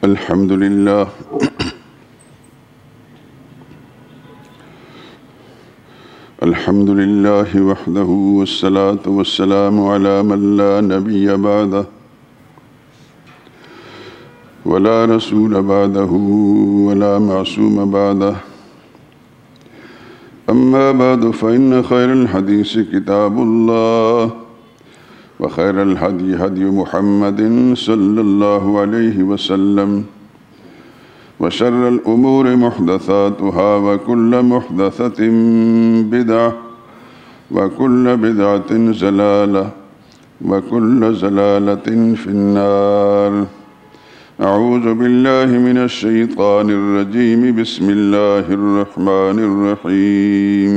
الحمد لله الحمد لله وحده والصلاة والسلام على من لا نبي بعده ولا رسول بعده ولا معصوم بعده أما بعد فإن خير الحديث كتاب الله وخير الهدي هدي محمد صلى الله عليه وسلم وشر الأمور محدثاتها وكل محدثة بدعة وكل بدعة ضلالة وكل ضلالة في النار. أعوذ بالله من الشيطان الرجيم. بسم الله الرحمن الرحيم.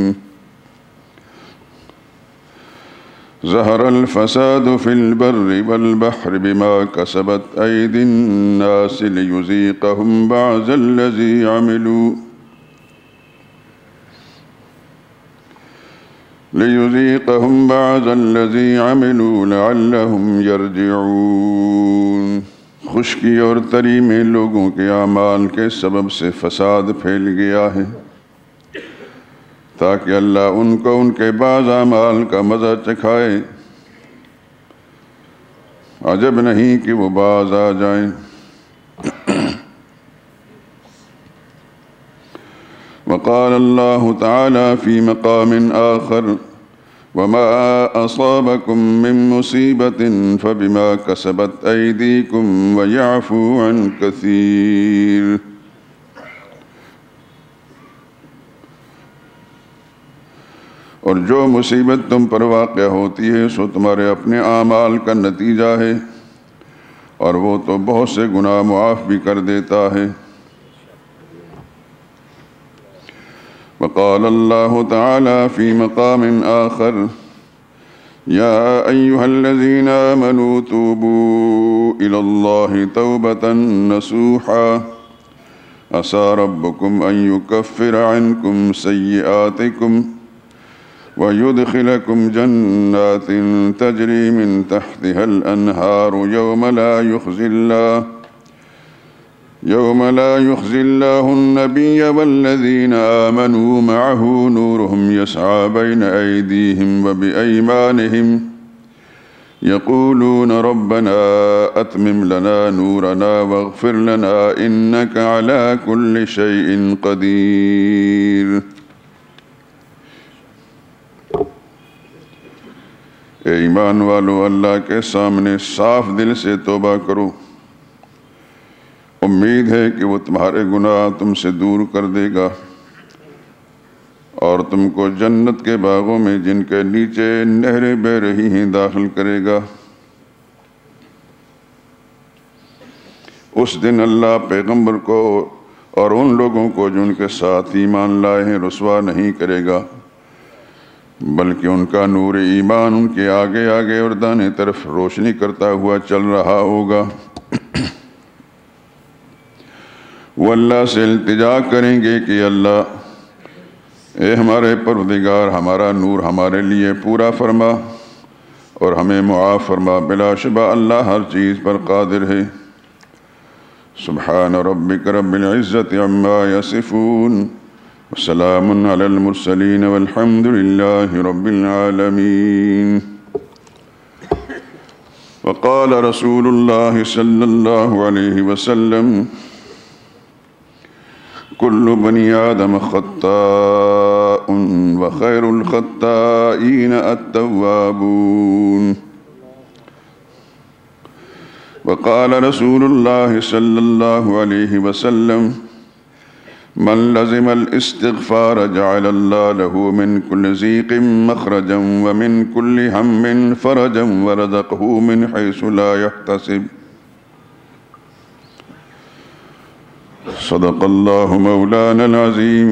ظهر الفساد في البر والبحر بما كسبت أيدي الناس ليذيقهم بعض الذي عملوا لعلهم يرجعون. خشکی اور تری میں لوگوں کے اعمال کے سبب سے فساد پھیل گیا ہے تاکہ اللہ ان کو ان کے بعض اعمال کا مزہ چکھائے. عجب نہیں کہ وہ باز آ جائیں. وقال اللہ تعالی فی مقام آخر وما أصابكم من مصيبة فبما كسبت أيديكم ويعفو عن كثير. اور جو مصیبت تم پر واقع ہوتی ہے سو تمہارے اپنے اعمال کا نتیجہ ہے اور وہ تو بہت سے گناہ معاف بھی کر دیتا ہے. وقال اللہ تعالی فی مقام آخر یا ایہا الذین آمنوا توبوا الی اللہ توبۃ نصوحا عسى ربکم ان یکفر عنکم سیئاتکم ويدخلكم جنات تجري من تحتها الأنهار يوم لا يخزي الله النبي والذين آمنوا معه نورهم يسعى بين أيديهم وبأيمانهم يقولون ربنا أتمم لنا نورنا واغفر لنا إنك على كل شيء قدير. اے ایمان والو اللہ کے سامنے صاف دل سے توبہ کرو. امید ہے کہ وہ تمہارے گناہ تم سے دور کر دے گا اور تم کو جنت کے باغوں میں جن کے نیچے نہریں بہہ رہی ہیں داخل کرے گا. اس دن اللہ پیغمبر کو اور ان لوگوں کو جو ان کے ساتھ ایمان لائے ہیں رسوا نہیں کرے گا بلکہ ان کا نور ایمان ان کے آگے آگے اور دانے طرف روشنی کرتا ہوا چل رہا ہوگا. وہ اللہ سے التجا کریں گے کہ اللہ اے ہمارے پروردگار ہمارا نور ہمارے لیے پورا فرما اور ہمیں معاف فرما. بلا شبہ اللہ ہر چیز پر قادر ہے. سبحان ربک رب العزت عما یصفون وسلام علی المرسلین والحمد للہ رب العالمین. وقال رسول اللہ صلی اللہ علیہ وسلم کل بنی آدم خطاء وخیر الخطائین التوابون. وقال رسول اللہ صلی اللہ علیہ وسلم من لزم الاستغفار جعل اللہ له من كل ضيق مخرجا ومن كل هم فرجا ورزقه من حيث لا يحتسب. صدق اللہ مولانا العظیم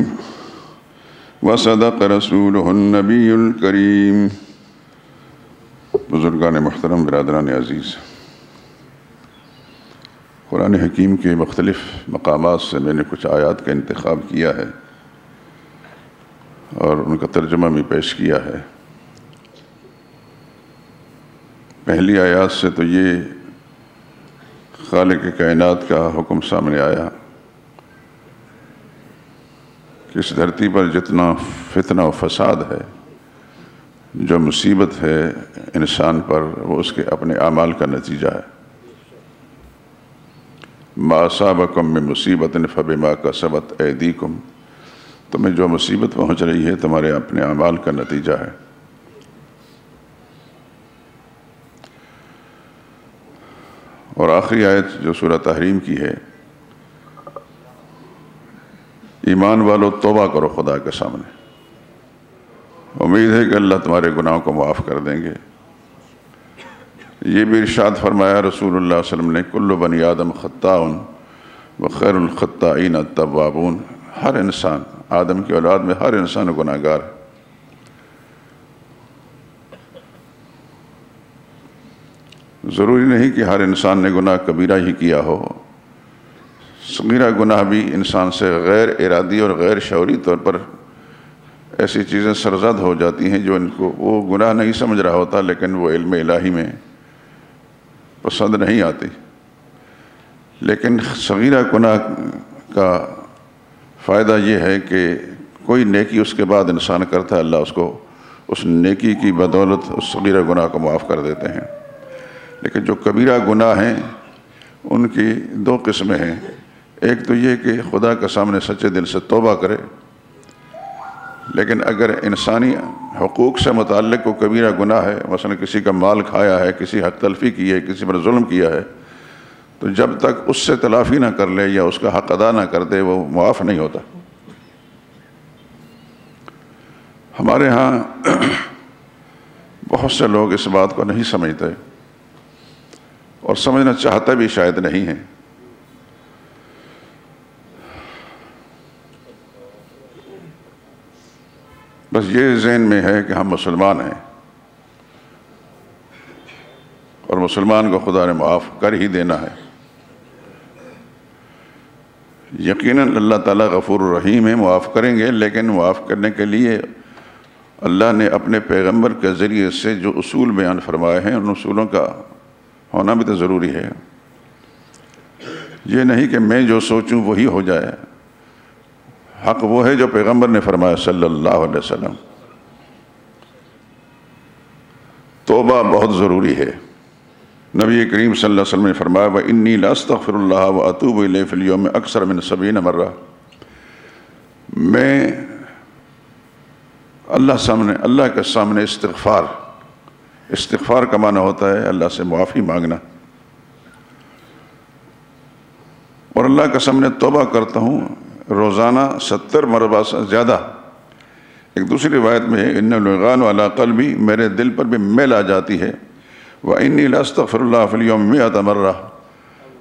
وصدق رسولہ النبی الکریم. بزرگان محترم، برادران عزیز، قرآن حکیم کے مختلف مقامات سے میں نے کچھ آیات کا انتخاب کیا ہے اور ان کا ترجمہ بھی پیش کیا ہے. پہلی آیات سے تو یہ خالق کائنات کا حکم سامنے آیا کہ اس دھرتی پر جتنا فتنہ و فساد ہے، جو مصیبت ہے انسان پر، وہ اس کے اپنے اعمال کا نتیجہ ہے۔ ما اصابکم من مصیبت فبما کسبت ایدیکم، تمہیں جو مصیبت پہنچ رہی ہے تمہارے اپنے اعمال کا نتیجہ ہے۔ اور آخری آیت جو سورہ تحریم کی ہے، ایمان والو توبہ کرو خدا کے سامنے، امید ہے کہ اللہ تمہارے گناہوں کو معاف کر دیں گے۔ یہ بھی ارشاد فرمایا رسول اللہ صلی اللہ علیہ وسلم نے، کل بنی آدم خطاء وخیر الخطائین التوابون، ہر انسان، آدم کی اولاد میں ہر انسان گناہ گار ہے۔ ضروری نہیں کہ ہر انسان نے گناہ کبیرہ ہی کیا ہو، صغیرہ گناہ بھی انسان سے غیر ارادی اور غیر شعوری طور پر ایسی چیزیں سرزد ہو جاتی ہیں جو ان کو وہ گناہ نہیں سمجھ رہا ہوتا، لیکن وہ علم الہی میں پسند نہیں آتی۔ لیکن صغیرہ گناہ کا فائدہ یہ ہے کہ کوئی نیکی اس کے بعد انسان کرتا ہے، اللہ اس کو اس نیکی کی بدولت اس صغیرہ گناہ کو معاف کر دیتے ہیں۔ لیکن جو کبیرہ گناہ ہیں ان کی دو قسمیں ہیں، ایک تو یہ کہ خدا کے سامنے سچے دل سے توبہ کرے، لیکن اگر انسانی حقوق سے متعلق کوئی کبیرہ گناہ ہے، مثلا کسی کا مال کھایا ہے، کسی حق تلفی کی ہے، کسی پر ظلم کیا ہے، تو جب تک اس سے تلافی نہ کر لے یا اس کا حق ادا نہ کر دے وہ معاف نہیں ہوتا۔ ہمارے ہاں بہت سے لوگ اس بات کو نہیں سمجھتے اور سمجھنا چاہتے بھی شاید نہیں ہیں۔ بس یہ ذہن میں ہے کہ ہم مسلمان ہیں اور مسلمان کو خدا نے معاف کر ہی دینا ہے۔ یقیناً اللہ تعالیٰ غفور الرحیم ہے، معاف کریں گے، لیکن معاف کرنے کے لیے اللہ نے اپنے پیغمبر کے ذریعے سے جو اصول بیان فرمائے ہیں ان اصولوں کا ہونا بھی تو ضروری ہے۔ یہ نہیں کہ میں جو سوچوں وہی ہو جائے، حق وہ ہے جو پیغمبر نے فرمایا صلی اللہ علیہ وسلم۔ توبہ بہت ضروری ہے۔ نبی کریم صلی اللہ علیہ وسلم نے فرمایا وَإِنِّي لَأَسْتَغْفِرُ اللَّهَ وَأَتُوبُ إِلَيْهِ فِي الْيَوْمِ أَكْثَرَ مِنْ 70 مرہ، میں اللہ کے سامنے استغفار کا معنی ہوتا ہے اللہ سے معافی مانگنا، اور اللہ کے سامنے توبہ کرتا ہوں روزانہ 70 مرتبہ سے زیادہ۔ ایک دوسری روایت میں ہے اِنَّ الْوِغَانُ عَلَىٰ قَلْبِي، میرے دل پر بھی میل آ جاتی ہے، وَإِنِّي لَأَسْتَغْفِرُ اللَّهَ فِي الْيَوْمِ 100 مرہ،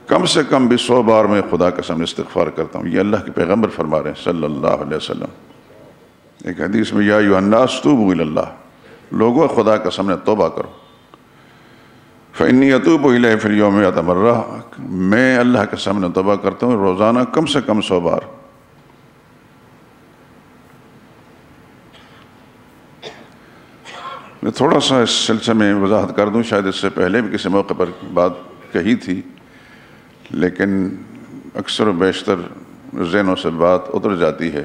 کم سے کم بھی 100 بار میں خدا کے سامنے استغفار کرتا ہوں۔ یہ اللہ کے پیغمبر فرما رہے ہیں صلی اللہ علیہ وسلم۔ ایک حدیث میں یا ایھا الناس توبوا الی اللہ، لوگوں خدا کے سامنے توبہ کرو۔ فإنی اتوب الیہ فی اليوم 100 مرہ، میں اللہ کے سامنے توبہ کرتا ہوں روزانہ کم سے کم 100 بار۔ میں تھوڑا سا اس سلسلے میں وضاحت کر دوں، شاید اس سے پہلے بھی کسی موقع پر بات کہی تھی، لیکن اکثر و بیشتر ذہنوں سے بات اتر جاتی ہے۔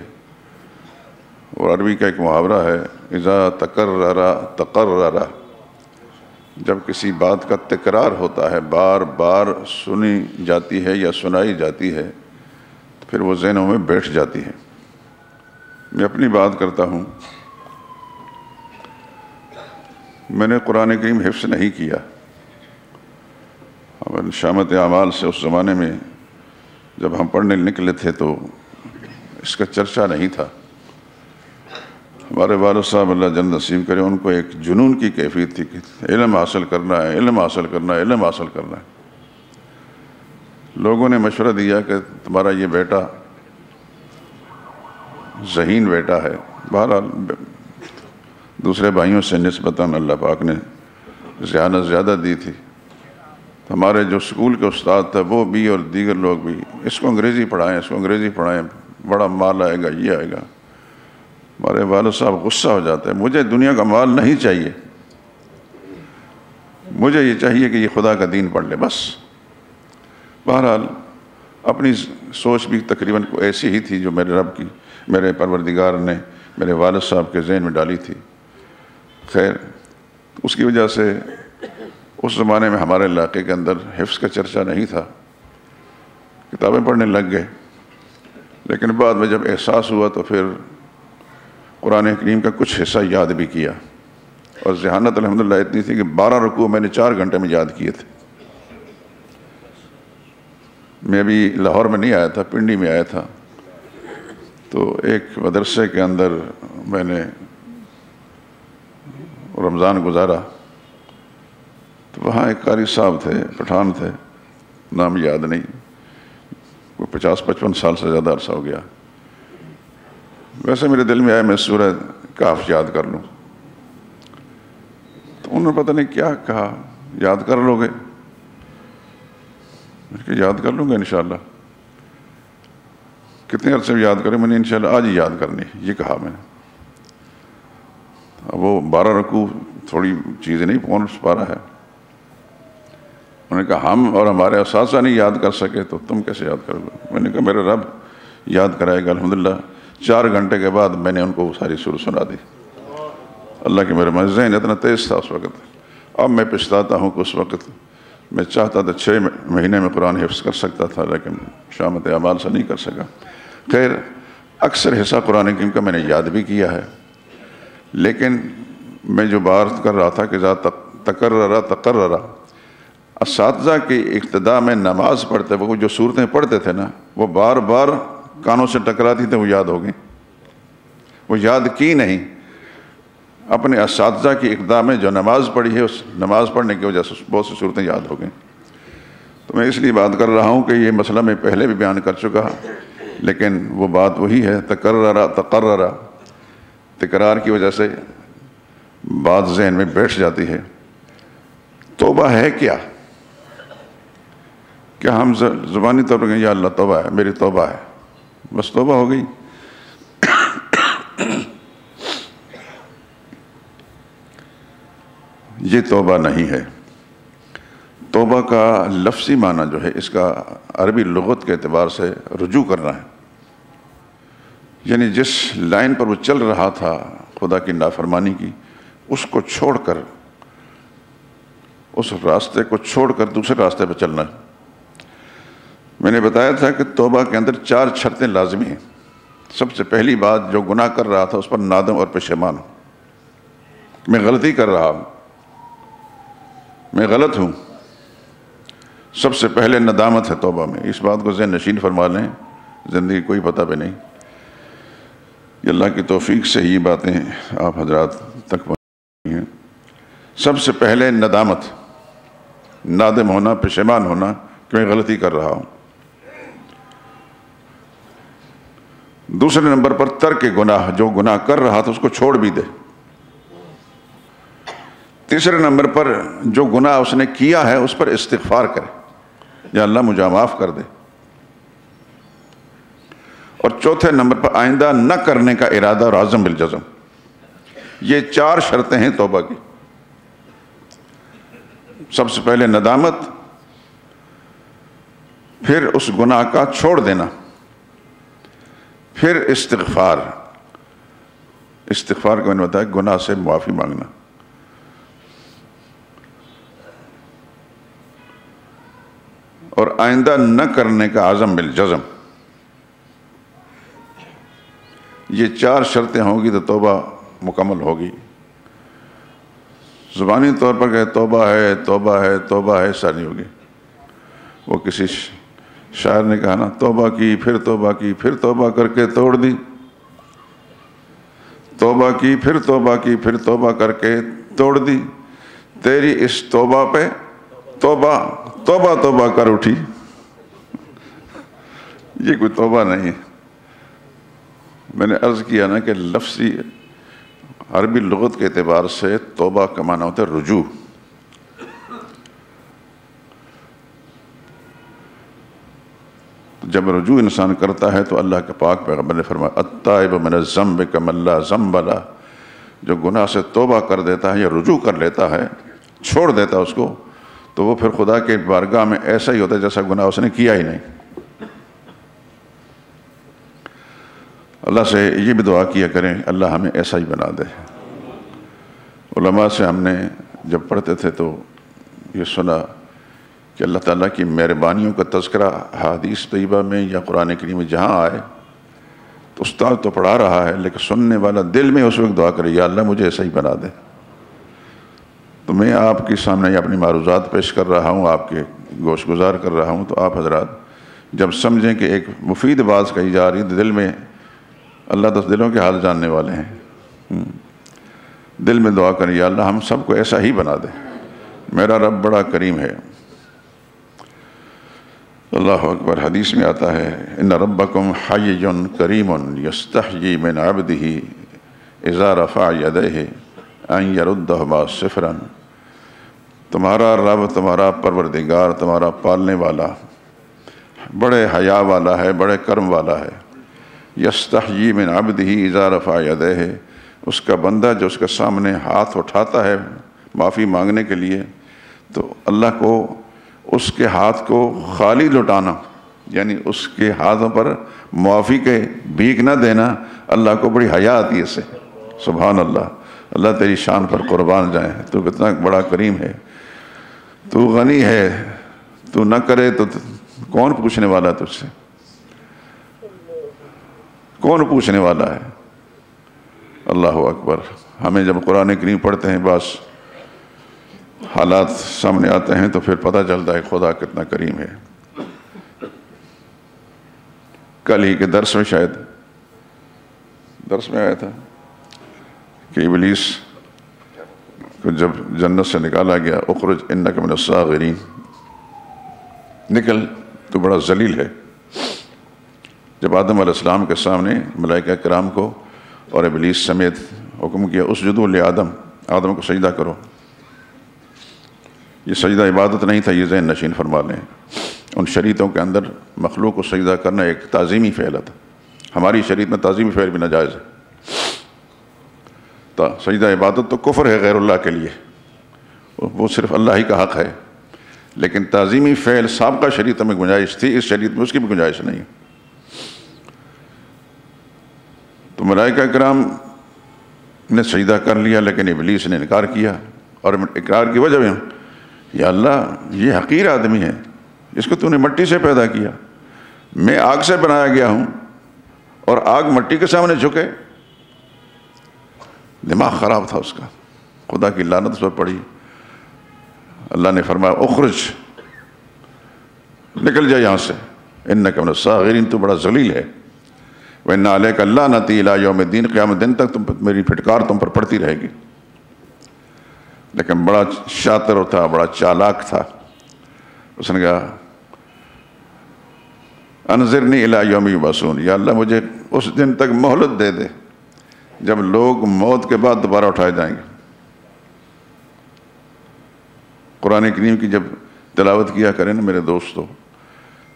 اور عربی کا ایک محاورہ ہے اذا تکرر تقرر، جب کسی بات کا تکرار ہوتا ہے، بار بار سنی جاتی ہے یا سنائی جاتی ہے، تو پھر وہ ذہنوں میں بیٹھ جاتی ہے۔ میں اپنی بات کرتا ہوں، میں نے قرآن کریم حفظ نہیں کیا۔ شامت اعمال سے اس زمانے میں جب ہم پڑھنے نکلے تھے تو اس کا چرچا نہیں تھا۔ ہمارے والد صاحب اللہ جنت نصیب کرے، ان کو ایک جنون کی کیفیت تھی کہ علم حاصل کرنا ہے، علم حاصل کرنا ہے، علم حاصل کرنا ہے۔ لوگوں نے مشورہ دیا کہ تمہارا یہ بیٹا ذہین بیٹا ہے، بہرحال دوسرے بھائیوں سے نسبتاً اللہ پاک نے ذہانت زیادہ دی تھی۔ ہمارے جو اسکول کے استاد تھے وہ بھی اور دیگر لوگ بھی، اس کو انگریزی پڑھائیں، اس کو انگریزی پڑھائیں، بڑا مال آئے گا، یہ آئے گا۔ ہمارے والد صاحب غصہ ہو جاتا ہے، مجھے دنیا کا مال نہیں چاہیے، مجھے یہ چاہیے کہ یہ خدا کا دین پڑھ لے بس۔ بہرحال اپنی سوچ بھی تقریباً ایسی ہی تھی جو میرے رب کی، میرے پروردگار نے میرے والد صاحب کے ذہن میں ڈالی تھی۔ خیر، اس کی وجہ سے اس زمانے میں ہمارے علاقے کے اندر حفظ کا چرچا نہیں تھا، کتابیں پڑھنے لگ گئے، لیکن بعد میں جب احساس ہوا تو پھر قرآن کریم کا کچھ حصہ یاد بھی کیا، اور ذہانت الحمدللہ اتنی تھی کہ 12 رکوع میں نے 4 گھنٹے میں یاد کیے تھے۔ میں بھی لاہور میں نہیں آیا تھا، پنڈی میں آیا تھا، تو ایک مدرسے کے اندر میں نے رمضان گزارا، تو وہاں ایک قاری صاحب تھے، پٹھان تھے، نام یاد نہیں، وہ 50-55 سال سے زیادہ عرصہ ہو گیا۔ ویسے میرے دل میں آیا میں سورہ کہف یاد کر لوں، تو انہوں نے پتہ نہیں کیا کہا، یاد کر لو گے؟ میں نے کہا یاد کر لوں گا انشاءاللہ۔ کتنے عرصے میں یاد کریں؟ میں نے انشاءاللہ آج ہی یاد کرنی، یہ کہا میں نے۔ اب وہ 12 رکوع تھوڑی چیز نہیں، پونس پارہ ہے۔ انہوں نے کہا ہم اور ہمارے اساتذہ نہیں یاد کر سکے تو تم کیسے یاد کرو گے؟ میں نے کہا میرا رب یاد کرائے گا۔ الحمدللہ 4 گھنٹے کے بعد میں نے ان کو وہ ساری سورہ سنا دی۔ اللہ کے میرے ذہن اتنا تیز تھا اس وقت۔ اب میں پچھتاتا ہوں کہ اس وقت میں چاہتا تھا 6 مہینے میں قرآن حفظ کر سکتا تھا، لیکن شامت اعمال سے نہیں کر سکا۔ خیر، اکثر حصہ قرآن کریم کا میں نے یاد بھی کیا ہے، لیکن میں جو بات کر رہا تھا کہ ذات تقرر، اساتذہ کی ابتدا میں نماز پڑھتے وہ جو صورتیں پڑھتے تھے نا، وہ بار بار کانوں سے ٹکراتی تھیں، وہ یاد ہو گئیں، وہ یاد کی نہیں۔ اپنے اساتذہ کی ابتدا میں جو نماز پڑھی ہے، اس نماز پڑھنے کی وجہ سے بہت سی صورتیں یاد ہو گئیں۔ تو میں اس لیے بات کر رہا ہوں کہ یہ مسئلہ میں پہلے بھی بیان کر چکا، لیکن وہ بات وہی ہے، تقرر، تکرار کی وجہ سے بات ذہن میں بیٹھ جاتی ہے۔ توبہ ہے کیا؟ کیا ہم زبانی طور پر کہیں یا اللہ توبہ ہے، میری توبہ ہے، بس توبہ ہو گئی؟ یہ توبہ نہیں ہے۔ توبہ کا لفظی معنی جو ہے، اس کا عربی لغت کے اعتبار سے رجوع کرنا ہے، یعنی جس لائن پر وہ چل رہا تھا خدا کی نافرمانی کی، اس کو چھوڑ کر، اس راستے کو چھوڑ کر دوسرے راستے پہ چلنا ہے۔ میں نے بتایا تھا کہ توبہ کے اندر 4 شرطیں لازمی ہیں۔ سب سے پہلی بات، جو گناہ کر رہا تھا اس پر نادم اور پشیمان ہوں، میں غلطی کر رہا ہوں، میں غلط ہوں، سب سے پہلے ندامت ہے توبہ میں۔ اس بات کو ذہن نشین فرما لیں، زندگی کوئی پتہ بھی نہیں، یہ اللہ کی توفیق سے ہی باتیں آپ حضرات تک پہنچی ہیں۔ سب سے پہلے ندامت، نادم ہونا، پشیمان ہونا کہ میں غلطی کر رہا ہوں۔ دوسرے نمبر پر ترک گناہ، جو گناہ کر رہا تھا اس کو چھوڑ بھی دے۔ تیسرے نمبر پر جو گناہ اس نے کیا ہے اس پر استغفار کرے، یا اللہ مجھے معاف کر دے۔ اور چوتھے نمبر پر آئندہ نہ کرنے کا ارادہ اور عزم بالجزم۔ یہ 4 شرطیں ہیں توبہ کی۔ سب سے پہلے ندامت، پھر اس گناہ کا چھوڑ دینا، پھر استغفار۔ استغفار کا میں نے بتایا گناہ سے معافی مانگنا، اور آئندہ نہ کرنے کا عزم بالجزم۔ یہ 4 شرطیں ہوں گی تو توبہ مکمل ہوگی۔ زبانی طور پر کہ توبہ ہے توبہ ہے توبہ ہے، ایسا نہیں ہوگی۔ وہ کسی شاعر نے کہا نا، توبہ کی پھر توبہ کی، پھر توبہ کر کے توڑ دی، توبہ کی پھر توبہ کی، پھر توبہ کر کے توڑ دی، تیری اس توبہ پہ توبہ توبہ توبہ کر اٹھی۔ یہ کوئی توبہ نہیں۔ میں نے عرض کیا نا کہ لفظی عربی لغت کے اعتبار سے توبہ کا معنی ہوتا ہے رجوع۔ جب رجوع انسان کرتا ہے تو اللہ کے پاک پیغمبر نے فرمایا التائب من الذنب کمن لا ذنب لہ، جو گناہ سے توبہ کر دیتا ہے یا رجوع کر لیتا ہے، چھوڑ دیتا ہے اس کو، تو وہ پھر خدا کے بارگاہ میں ایسا ہی ہوتا ہے جیسا گناہ اس نے کیا ہی نہیں۔ اللہ سے یہ بھی دعا کیا کریں اللہ ہمیں ایسا ہی بنا دے۔ علماء سے ہم نے جب پڑھتے تھے تو یہ سنا کہ اللہ تعالیٰ کی مہربانیوں کا تذکرہ حدیث طیبہ میں یا قرآن کریم میں جہاں آئے تو استاد تو پڑھا رہا ہے لیکن سننے والا دل میں اس وقت دعا کرے یا اللہ مجھے ایسا ہی بنا دے۔ تو میں آپ کے سامنے اپنی معروضات پیش کر رہا ہوں، آپ کے گوش گزار کر رہا ہوں، تو آپ حضرات جب سمجھیں کہ ایک مفید بات کہی جا رہی ہے دل میں، اللہ تو دلوں کے حال جاننے والے ہیں، دل میں دعا کریں یا اللہ ہم سب کو ایسا ہی بنا دے، میرا رب بڑا کریم ہے۔ اللہ اکبر۔ حدیث میں آتا ہے ان ربکم حی کریم یستحیی من عبدہ اذا رفع یدیہ ان یردہما صفرا، تمہارا رب، تمہارا پروردگار، تمہارا پالنے والا بڑے حیا والا ہے، بڑے کرم والا ہے۔ یستحیی من عبدہ اذا رفع یدیہ، اس کا بندہ جو اس کے سامنے ہاتھ اٹھاتا ہے معافی مانگنے کے لیے تو اللہ کو اس کے ہاتھ کو خالی لٹانا، یعنی اس کے ہاتھوں پر معافی کے بھیک نہ دینا، اللہ کو بڑی حیا آتی ہے اس سے۔ سبحان اللہ، اللہ تیری شان پر قربان جائیں، تو کتنا بڑا کریم ہے، تو غنی ہے، تو نہ کرے تو کون پوچھنے والا تجھ سے، کون پوچھنے والا ہے۔ اللہ اکبر۔ ہمیں جب قرآن کریم پڑھتے ہیں بس حالات سامنے آتے ہیں تو پھر پتہ چلتا ہے خدا کتنا کریم ہے۔ کل ہی کے درس میں شاید درس میں آیا تھا کہ ابلیس کو جب جنت سے نکالا گیا، اخرج انک من الصاغرین، نکل تو بڑا ذلیل ہے۔ جب آدم علیہ السلام کے سامنے ملائکہ کرام کو اور ابلیس سمیت حکم کیا اسجدوا لآدم، آدم کو سجدہ کرو، یہ سجدہ عبادت نہیں تھا، یہ ذہن نشین فرما لیں۔ ان شریعتوں کے اندر مخلوق کو سجدہ کرنا ایک تعظیمی فعل تھا، ہماری شریعت میں تعظیمی فعل بھی ناجائز ہے۔ تو سجدہ عبادت تو کفر ہے غیر اللہ کے لیے، وہ صرف اللہ ہی کا حق ہے، لیکن تعظیمی فعل سابقہ شریعتوں میں گنجائش تھی، اس شریعت میں اس کی بھی گنجائش نہیں۔ تو ملائکہ کرام نے سجدہ کر لیا لیکن ابلیس نے انکار کیا، اور اقرار کی وجہ میں یا اللہ یہ حقیر آدمی ہے، اس کو تو نے مٹی سے پیدا کیا، میں آگ سے بنایا گیا ہوں اور آگ مٹی کے سامنے جھکے۔ دماغ خراب تھا اس کا، خدا کی لعنت اس پر پڑی۔ اللہ نے فرمایا اخرج، نکل جا یہاں سے، انک من الصاغرین، تو بڑا ذلیل ہے، وَإِنَّ عَلَيْكَ اللَّعْنَةَ إِلَىٰ يَوْمِ الدِّينِ، قیامت دن تک میری پھٹکار تم پر پڑتی رہے گی۔ لیکن بڑا شاطر تھا، بڑا چالاک تھا، اس نے کہا انظرنی الی یوم یبعثون، یا اللہ مجھے اس دن تک مہلت دے دے جب لوگ موت کے بعد دوبارہ اٹھائے جائیں گے۔ قرآن کریم کی جب تلاوت کیا کریں نا میرے دوستو،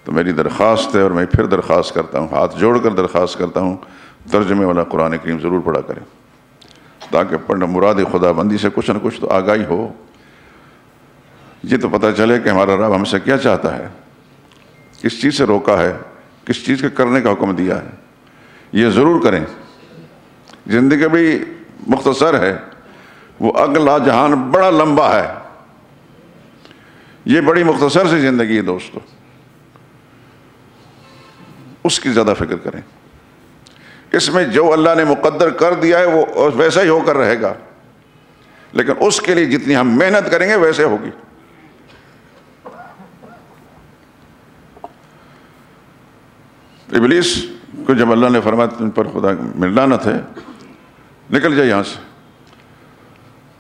تو میری درخواست ہے اور میں پھر درخواست کرتا ہوں، ہاتھ جوڑ کر درخواست کرتا ہوں، ترجمے والا قرآن کریم ضرور پڑھا کریں تاکہ پڑھنا مراد خدا بندی سے کچھ نہ کچھ تو آگاہی ہو، یہ تو پتہ چلے کہ ہمارا رب ہم سے کیا چاہتا ہے، کس چیز سے روکا ہے، کس چیز کے کرنے کا حکم دیا ہے، یہ ضرور کریں۔ زندگی بھی مختصر ہے، وہ اگلا جہان بڑا لمبا ہے، یہ بڑی مختصر سی زندگی ہے دوستو، اس کی زیادہ فکر کریں۔ اس میں جو اللہ نے مقدر کر دیا ہے وہ ویسا ہی ہو کر رہے گا، لیکن اس کے لیے جتنی ہم محنت کریں گے ویسے ہوگی۔ ابلیس کو جب اللہ نے فرمایا تم پر خدا میں لعنت ہے، نکل جائے یہاں سے،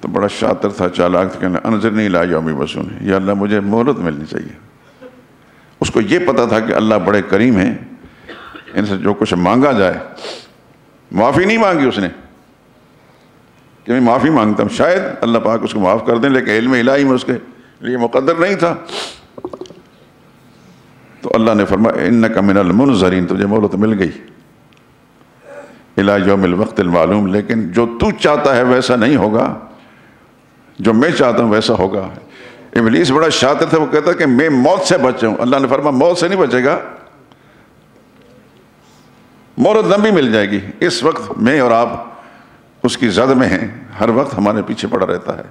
تو بڑا شاطر تھا، چالاک تھا، کہنا انظرنی الی یوم یبعثون، یا اللہ مجھے مہلت ملنی چاہیے۔ اس کو یہ پتا تھا کہ اللہ بڑے کریم ہیں، ان سے جو کچھ مانگا جائے، معافی نہیں مانگی اس نے کہ میں معافی مانگتا ہوں شاید اللہ پاک اس کو معاف کر دیں، لیکن علم الہی میں اس کے لیے مقدر نہیں تھا۔ تو اللہ نے فرمایا انک من المنظرین، تجھے مہلت مل گئی الی یوم الوقت المعلوم، لیکن جو تو چاہتا ہے ویسا نہیں ہوگا، جو میں چاہتا ہوں ویسا ہوگا۔ ابلیس بڑا شاطر تھا، وہ کہتا کہ میں موت سے بچوں. اللہ نے فرمایا موت سے نہیں بچے گا، مہلت لمبی مل جائے گی. اس وقت میں اور آپ اس کی زد میں ہیں، ہر وقت ہمارے پیچھے پڑا رہتا ہے.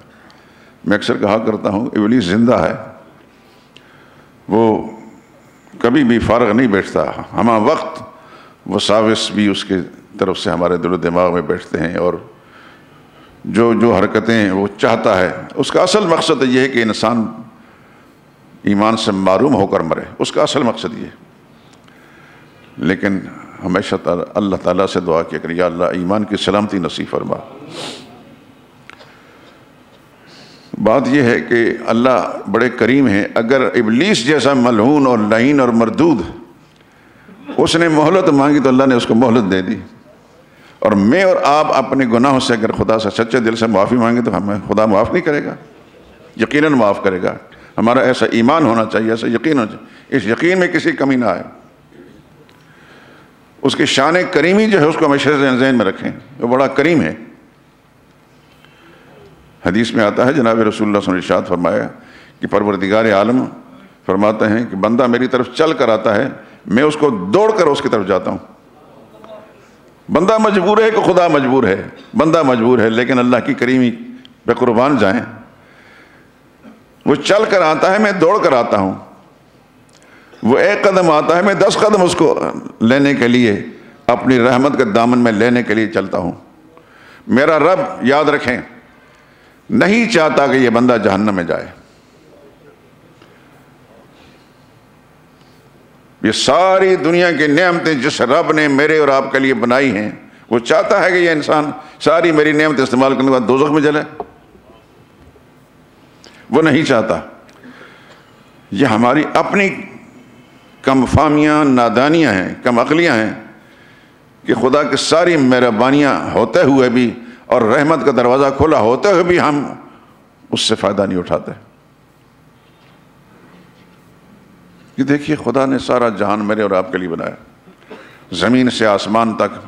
میں اکثر کہا کرتا ہوں ابلیس زندہ ہے، وہ کبھی بھی فارغ نہیں بیٹھتا. ہمہ وقت وساوس بھی اس کے طرف سے ہمارے دل و دماغ میں بیٹھتے ہیں، اور جو حرکتیں وہ چاہتا ہے. اس کا اصل مقصد یہ ہے کہ انسان ایمان سے معروم ہو کر مرے، اس کا اصل مقصد یہ ہے. لیکن ہمیشہ اللہ تعالیٰ سے دعا کیا کرے، یا اللہ ایمان کی سلامتی نصیب فرما. بات یہ ہے کہ اللہ بڑے کریم ہیں. اگر ابلیس جیسا ملعون اور لعین اور مردود اس نے مہلت مانگی تو اللہ نے اس کو مہلت دے دی. اور میں اور آپ اپنے گناہوں سے اگر خدا سے سچے دل سے معافی مانگے تو ہمیں خدا معاف نہیں کرے گا، یقیناً معاف کرے گا. ہمارا ایسا ایمان ہونا چاہیے، ایسا یقین ہونا چاہیے، اس یقین میں کسی کمی نہ آئے. اس کی شان کریمی جو ہے اس کو ہمیشہ ذہن میں رکھیں، وہ بڑا کریم ہے. حدیث میں آتا ہے جناب رسول اللہ صلی اللہ علیہ وسلم نے ارشاد فرمایا کہ پروردگار عالم فرماتے ہیں کہ بندہ میری طرف چل کر آتا ہے، میں اس کو دوڑ کر اس کی طرف جاتا ہوں. بندہ مجبور ہے کہ خدا مجبور ہے، بندہ مجبور ہے، لیکن اللہ کی کریمی پہ قربان جائیں. وہ چل کر آتا ہے، میں دوڑ کر آتا ہوں. وہ ایک قدم آتا ہے، میں 10 قدم اس کو لینے کے لیے، اپنی رحمت کے دامن میں لینے کے لیے چلتا ہوں. میرا رب یاد رکھیں نہیں چاہتا کہ یہ بندہ جہنم میں جائے. یہ ساری دنیا کی نعمتیں جس رب نے میرے اور آپ کے لیے بنائی ہیں، وہ چاہتا ہے کہ یہ انسان ساری میری نعمت استعمال کرنے کے بعد دوزخ میں جلے. وہ نہیں چاہتا. یہ ہماری اپنی کم فہمیاں، نادانیاں ہیں، کم عقلیاں ہیں کہ خدا کی ساری مہربانیاں ہوتے ہوئے بھی اور رحمت کا دروازہ کھلا ہوتے ہوئے بھی ہم اس سے فائدہ نہیں اٹھاتے. یہ دیکھیے خدا نے سارا جہان میرے اور آپ کے لیے بنایا، زمین سے آسمان تک،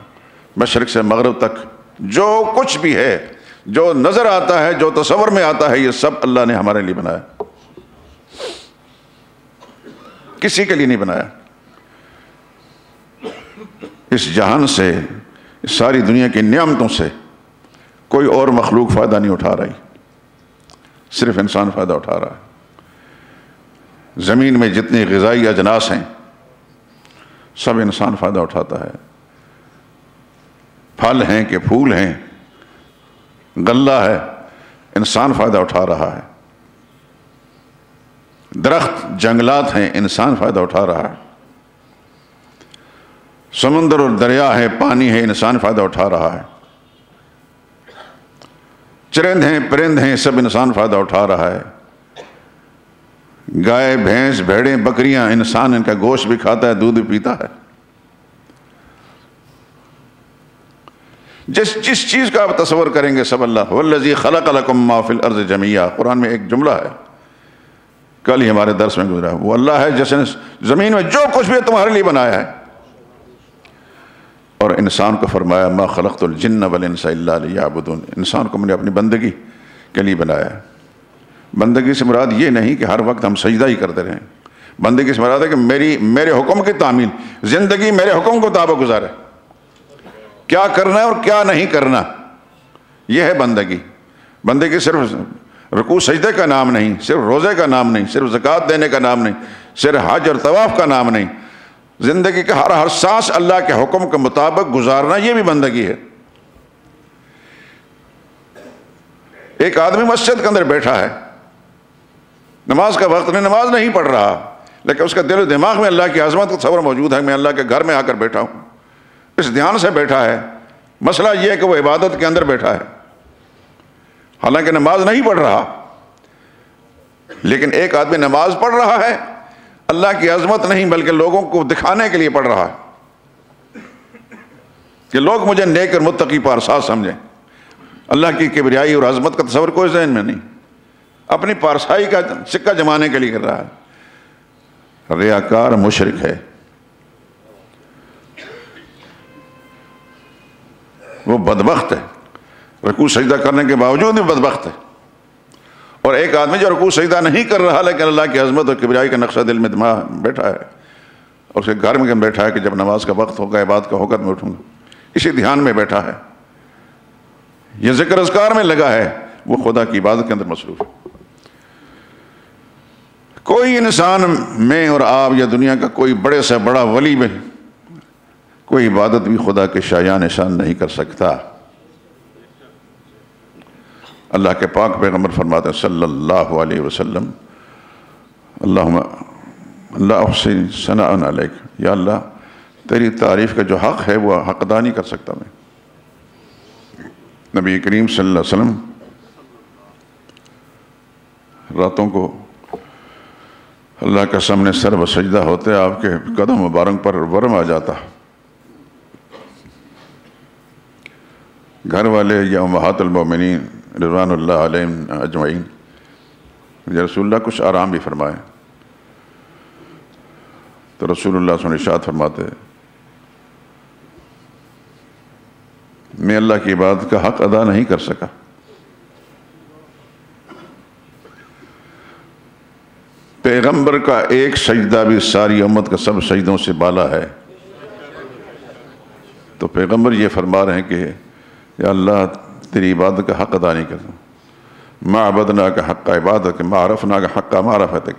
مشرق سے مغرب تک، جو کچھ بھی ہے، جو نظر آتا ہے، جو تصور میں آتا ہے، یہ سب اللہ نے ہمارے لیے بنایا، کسی کے لیے نہیں بنایا. اس جہان سے، اس ساری دنیا کی نعمتوں سے کوئی اور مخلوق فائدہ نہیں اٹھا رہی، صرف انسان فائدہ اٹھا رہا ہے. زمین میں جتنی غذائی اجناس ہیں سب انسان فائدہ اٹھاتا ہے. پھل ہیں کہ پھول ہیں، غلہ ہے، انسان فائدہ اٹھا رہا ہے. درخت، جنگلات ہیں، انسان فائدہ اٹھا رہا ہے. سمندر اور دریا ہے، پانی ہے، انسان فائدہ اٹھا رہا ہے. چرند ہیں، پرند ہیں، سب انسان فائدہ اٹھا رہا ہے. گائے، بھینس، بھیڑیں، بکریاں، انسان ان کا گوشت بھی کھاتا ہے، دودھ بھی پیتا ہے. جس چیز کا آپ تصور کریں گے سب اللہ. والذی خلق لکم ما فی الارض جمیعا، قرآن میں ایک جملہ ہے، کل ہی ہمارے درس میں گزرا. وہ اللہ ہے جس نے زمین میں جو کچھ بھی تمہارے لیے بنایا ہے. اور انسان کو فرمایا ما خلقت الجن والانس الا لیعبدون، انسان کو میں نے اپنی بندگی کے لیے بنایا ہے. بندگی سے مراد یہ نہیں کہ ہر وقت ہم سجدہ ہی کرتے رہیں. بندگی سے مراد ہے کہ میرے حکم کی تعمیل، زندگی میرے حکم کو مطابق گزارے. کیا کرنا ہے اور کیا نہیں کرنا، یہ ہے بندگی. بندگی صرف رکوع سجدے کا نام نہیں، صرف روزے کا نام نہیں، صرف زکوٰۃ دینے کا نام نہیں، صرف حج اور طواف کا نام نہیں. زندگی کا ہر سانس اللہ کے حکم کے مطابق گزارنا، یہ بھی بندگی ہے. ایک آدمی مسجد کے اندر بیٹھا ہے، نماز کا وقت نہیں، نماز نہیں پڑھ رہا، لیکن اس کا دل و دماغ میں اللہ کی عظمت کا تصور موجود ہے. میں اللہ کے گھر میں آ کر بیٹھا ہوں، اس دھیان سے بیٹھا ہے. مسئلہ یہ ہے کہ وہ عبادت کے اندر بیٹھا ہے، حالانکہ نماز نہیں پڑھ رہا. لیکن ایک آدمی نماز پڑھ رہا ہے، اللہ کی عظمت نہیں بلکہ لوگوں کو دکھانے کے لیے پڑھ رہا ہے کہ لوگ مجھے نیک اور متقی پارساز سمجھیں. اللہ کی کبریائی اور عظمت کا تصور کوئی ذہن میں نہیں، اپنی پارسائی کا سکہ جمانے کے لیے کر رہا ہے. ریاکار مشرک ہے، وہ بدبخت ہے، رکوع سجدہ کرنے کے باوجود بھی بدبخت ہے. اور ایک آدمی جو رکوع سجدہ نہیں کر رہا لیکن اللہ کی عظمت اور کبریائی کا نقشہ دل میں دماغ بیٹھا ہے، اور اس کے گھر میں بیٹھا ہے کہ جب نماز کا وقت ہوگا، عبادت کا ہوگا میں اٹھوں گا، اسی دھیان میں بیٹھا ہے، یہ ذکر اذکار میں لگا ہے، وہ خدا کی عبادت کے اندر مصروف ہے۔ کوئی انسان میں اور آپ یا دنیا کا کوئی بڑے سے بڑا ولی میں کوئی عبادت بھی خدا کے شایان شان نہیں کر سکتا۔ اللہ کے پاک پیغمبر فرماتے ہیں صلی اللہ علیہ وسلم، اللہم لا احصی ثناء علیک، یا اللہ تیری تعریف کا جو حق ہے وہ حق ادا نہیں کر سکتا میں۔ نبی کریم صلی اللہ علیہ وسلم راتوں کو اللہ کے سامنے سر بسجدہ ہوتے، آپ کے قدم مبارک پر ورم آ جاتا، گھر والے یا امہات المومنین رضوان اللہ علیہم اجمعین، یا رسول اللہ کچھ آرام بھی فرمائے، تو رسول اللہ صلی اللہ علیہ وسلم ارشاد فرماتے میں اللہ کی عبادت کا حق ادا نہیں کر سکا۔ پیغمبر کا ایک سجدہ بھی ساری امت کا سب سجدوں سے بالا ہے، تو پیغمبر یہ فرما رہے ہیں کہ یا اللہ تیری عبادت کا حق ادا نہیں کرتا، ما عبدنا کا حق عبادت، ما عرفنا کا حق معرفتک،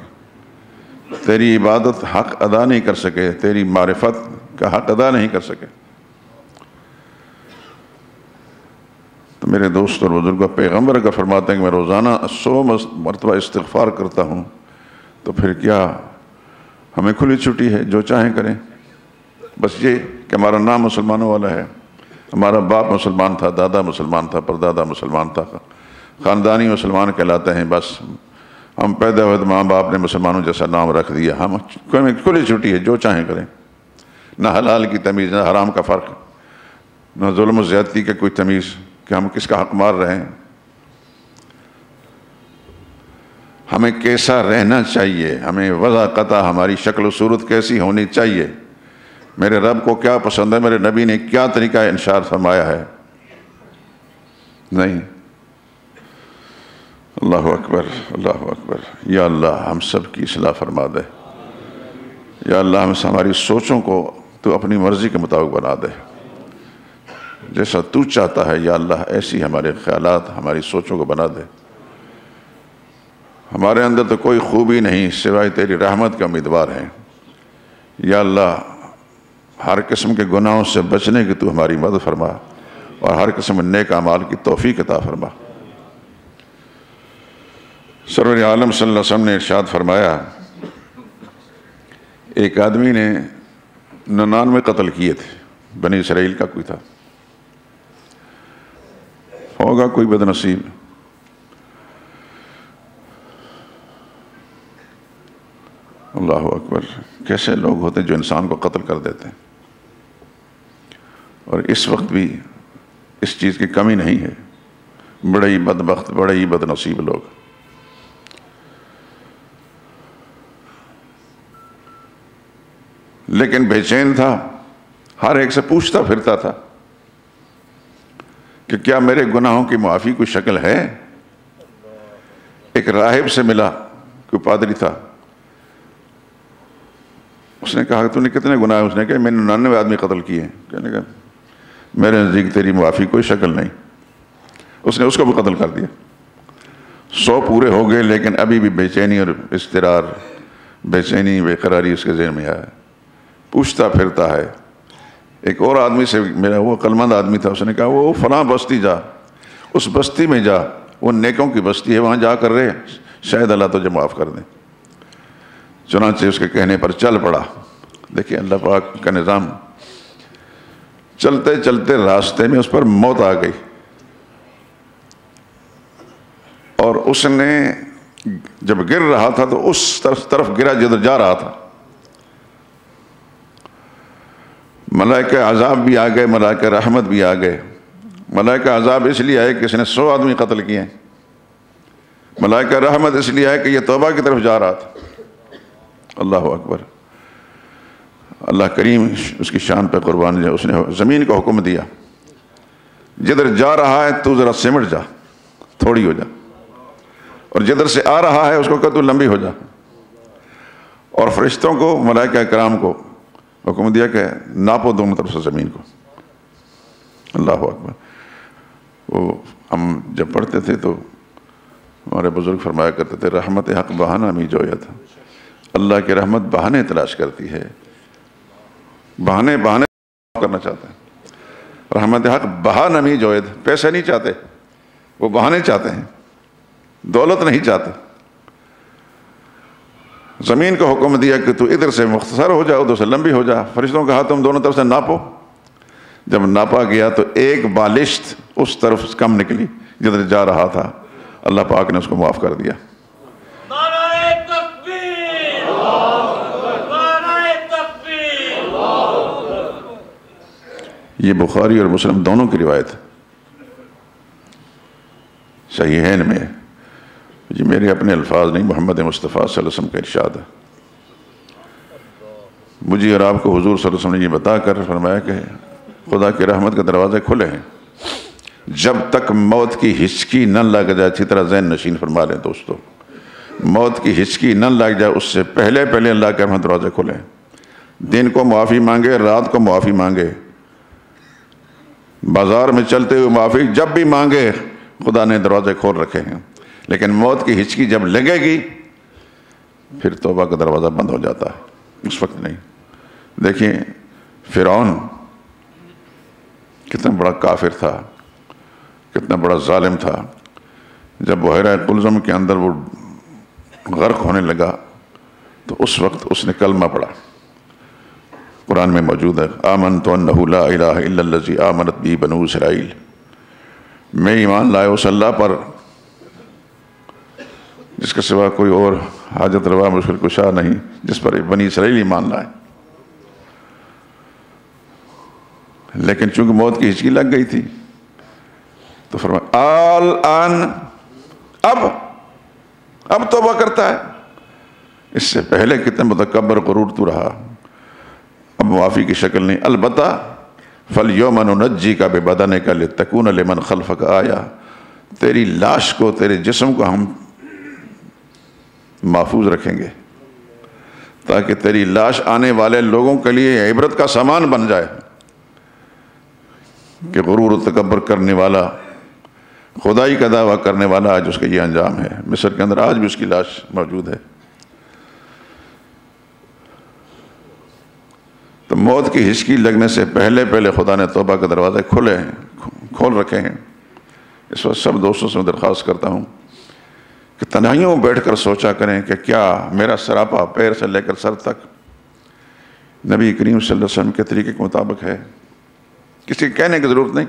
تیری عبادت حق ادا نہیں کر سکے، تیری معرفت کا حق ادا نہیں کر سکے۔ تو میرے دوست اور بزرگوں، پیغمبر کا فرماتے ہیں کہ میں روزانہ 100 مرتبہ استغفار کرتا ہوں، تو پھر کیا ہمیں کھلی چھٹی ہے، جو چاہیں کریں؟ بس یہ کہ ہمارا نام مسلمانوں والا ہے، ہمارا باپ مسلمان تھا، دادا مسلمان تھا، پردادا مسلمان تھا، خاندانی مسلمان کہلاتے ہیں، بس ہم پیدا ہوئے تو ماں باپ نے مسلمانوں جیسا نام رکھ دیا، ہم کھلی چھٹی ہے، جو چاہیں کریں، نہ حلال کی تمیز، نہ حرام کا فرق، نہ ظلم و زیادتی کا کوئی تمیز کہ ہم کس کا حق مار رہے ہیں۔ ہمیں کیسا رہنا چاہیے، ہمیں وضع قطع ہماری شکل و صورت کیسی ہونی چاہیے، میرے رب کو کیا پسند ہے، میرے نبی نے کیا طریقہ انشار فرمایا ہے، نہیں۔ اللہ اکبر، اللہ اکبر۔ یا اللہ ہم سب کی اصلاح فرما دے، یا اللہ ہم ہماری سوچوں کو تو اپنی مرضی کے مطابق بنا دے، جیسا تو چاہتا ہے یا اللہ ایسی ہمارے خیالات ہماری سوچوں کو بنا دے۔ ہمارے اندر تو کوئی خوبی نہیں سوائے تیری رحمت کا امیدوار ہیں، یا اللہ ہر قسم کے گناہوں سے بچنے کی تو ہماری مدد فرما، اور ہر قسم نیک اعمال کی توفیق عطا فرما۔ سرور عالم صلی اللہ علیہ وسلم نے ارشاد فرمایا، ایک آدمی نے 99 قتل کیے تھے، بنی اسرائیل کا کوئی تھا، ہوگا کوئی بد نصیب، اللہ اکبر۔ کیسے لوگ ہوتے ہیں جو انسان کو قتل کر دیتے ہیں، اور اس وقت بھی اس چیز کی کمی نہیں ہے، بڑے ہی بدبخت، بڑے ہی بد نصیب لوگ۔ لیکن بے چین تھا، ہر ایک سے پوچھتا پھرتا تھا کہ کیا میرے گناہوں کی معافی کوئی شکل ہے؟ ایک راہب سے ملا، کوئی پادری تھا، اس نے کہا تو نے کتنے گناہ ہیں؟ اس نے کہا میں نے 99 آدمی قتل کیے ہیں۔ کہنے کا میرے نزدیک تیری معافی کوئی شکل نہیں۔ اس نے اس کو بھی قتل کر دیا، 100 پورے ہو گئے، لیکن ابھی بھی بے چینی اور اضطرار، بے چینی بے قراری اس کے ذہن میں آیا، پوچھتا پھرتا ہے۔ ایک اور آدمی سے میرا، وہ عقلمند آدمی تھا، اس نے کہا وہ فلاں بستی جا، اس بستی میں جا، وہ نیکوں کی بستی ہے، وہاں جا کر رہے، شاید اللہ تجھے معاف کر دیں۔ چنانچہ اس کے کہنے پر چل پڑا۔ دیکھیں اللہ پاک کا نظام، چلتے چلتے راستے میں اس پر موت آ گئی، اور اس نے جب گر رہا تھا تو اس طرف گرا جدھر جا رہا تھا۔ ملائکہ عذاب بھی آ گئے، ملائکہ رحمت بھی آ گئے۔ ملائکہ عذاب اس لیے آئے کہ اس نے 100 آدمی قتل کیے ہیں، ملائکہ رحمت اس لیے آئے کہ یہ توبہ کی طرف جا رہا تھا۔ اللہ اکبر۔ اللہ کریم اس کی شان پہ قربان جائے، اس نے زمین کو حکم دیا جدھر جا رہا ہے تو ذرا سمٹ جا، تھوڑی ہو جا، اور جدھر سے آ رہا ہے اس کو کہا تو لمبی ہو جا. اور فرشتوں کو، ملائکہ کرام کو حکم دیا کہ ناپو دونوں طرف سے زمین کو. اللہ اکبر. وہ ہم جب پڑھتے تھے تو ہمارے بزرگ فرمایا کرتے تھے رحمت حق بہانہ می جویت. اللہ کی رحمت بہانے تلاش کرتی ہے، بہانے کرنا چاہتے ہیں. رحمت حق بہانہ می جویت، پیسے نہیں چاہتے، وہ بہانے چاہتے ہیں، دولت نہیں چاہتے. زمین کو حکم دیا کہ تو ادھر سے مختصر ہو جا، ادھر سے لمبی ہو جا. فرشتوں کا ہاتھ تم دونوں طرف سے ناپو. جب ناپا گیا تو ایک بالشت اس طرف کم نکلی جدھر جا رہا تھا. اللہ پاک نے اس کو معاف کر دیا. یہ بخاری اور مسلم دونوں کی روایت صحیحین میں ہے. یہ میرے اپنے الفاظ نہیں، محمد مصطفیٰ صلی اللہ علیہ وسلم کا ارشاد ہے. مجھے اور آپ کو حضور صلی اللہ علیہ وسلم نے یہ بتا کر فرمایا کہ خدا کی رحمت کے دروازے کھلے ہیں. جب تک موت کی ہچکی نہ لگ جائے، اچھی طرح ذہن نشین فرما لیں دوستو، موت کی ہچکی نہ لگ جائے اس سے پہلے اللہ کے رحمت دروازے کھلے ہیں. دن کو معافی مانگے، رات کو معافی مانگے، بازار میں چلتے ہوئے معافی جب بھی مانگے، خدا نے دروازے کھول رکھے ہیں. لیکن موت کی ہچکی جب لگے گی پھر توبہ کا دروازہ بند ہو جاتا ہے، اس وقت نہیں. دیکھیں فرعون کتنا بڑا کافر تھا، کتنا بڑا ظالم تھا. جب بحیرہ قلزم کے اندر وہ غرق ہونے لگا تو اس وقت اس نے کلمہ پڑھا. قرآن میں موجود ہے آمنت انہ لا الہ الا الذی آمنت بہ بنو اسرائیل. میں ایمان لائے اس اللہ پر جس کے سوا کوئی اور حاجت روا مشکل کشا نہیں، جس پر بنی اسرائیل ایمان لائے. لیکن چونکہ موت کی ہچکی لگ گئی تھی تو فرمایا الآن، اب توبہ کرتا ہے. اس سے پہلے کتنے متکبر غرور تو رہا. اب معافی کی شکل نہیں. البتہ فَالْيَوْمَ نُنَجِّيكَ بِبَدَنِكَ لِتَكُونَ لِمَنْ خَلْفَكَ آیَةً. تیری لاش کو، تیرے جسم کو ہم محفوظ رکھیں گے تاکہ تیری لاش آنے والے لوگوں کے لیے عبرت کا سامان بن جائے کہ غرور و تکبر کرنے والا، خدائی کا دعویٰ کرنے والا آج اس کا یہ انجام ہے. مصر کے اندر آج بھی اس کی لاش موجود ہے. تو موت کی ہچکی لگنے سے پہلے خدا نے توبہ کے دروازے کھول رکھے ہیں. اس وقت سب دوستوں سے میں درخواست کرتا ہوں کہ تنہائیوں میں بیٹھ کر سوچا کریں کہ کیا میرا سراپا پیر سے لے کر سر تک نبی کریم صلی اللہ علیہ وسلم کے طریقے کے مطابق ہے. کسی کے کہنے کی ضرورت نہیں.